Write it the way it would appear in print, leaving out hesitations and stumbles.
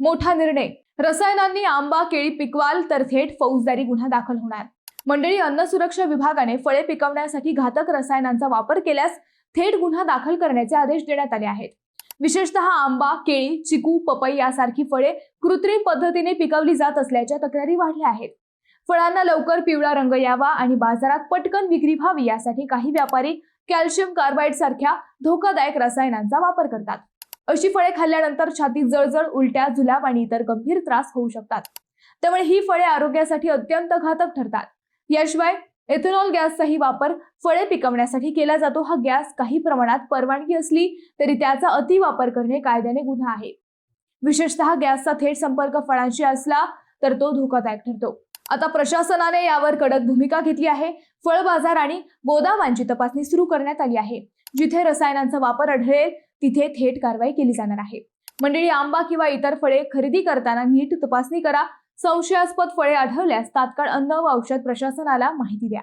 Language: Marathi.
मोठा निर्णय, रसायनांनी आंबा केळी पिकवाल तर थेट फौजदारी गुन्हा दाखल होणार। मंडळी, अन्न सुरक्षा विभागाने फळे पिकवण्यासाठी घातक रसायनांचा वापर केल्यास थेट गुन्हा दाखल करण्याचे आदेश देण्यात आले आहेत। विशेषतः आंबा, केळी, चिकू, पपई यासारखी फळे कृत्रिम पद्धतीने पिकवली जात असल्याच्या तक्रारी वाढल्या आहेत। फळांना लवकर पिवळा रंग यावा आणि बाजारात पटकन विक्री व्हावी यासाठी काही व्यापारी कॅल्शियम कार्बाइड सारख्या धोकादायक रसायनांचा वापर करतात। अशी फळे खाल्ल्यानंतर छातीत जळजळ, उलट्या, जुलाब आणि इतर गंभीर त्रास होऊ शकतात। त्यामुळे ही फळे आरोग्यासाठी अत्यंत घातक ठरतात। याशिवाय इथेनॉल गॅसचाही वापर फळे पिकवण्यासाठी केला जातो। हा गॅस काही प्रमाणात परवानगी असली तरी त्याचा अतिवापर करणे कायद्याने गुन्हा आहे। विशेषतः गॅसचा थेट संपर्क फळांशी असला तर तो धोकादायक ठरतो। आता प्रशासनाने यावर कडक भूमिका घेतली आहे। फळ बाजार आणि गोदामांची तपासणी सुरू करण्यात आली आहे। जिथे रसायनांचा वापर आढळेल तिथे थेट कारवाई केली जाणार आहे। मंडळी, आंबा किंवा इतर फळे खरेदी करताना नीट तपासणी करा। संशयास्पद फळे आढळल्यास तात्काळ अन्न व औषध प्रशासनाला माहिती द्या।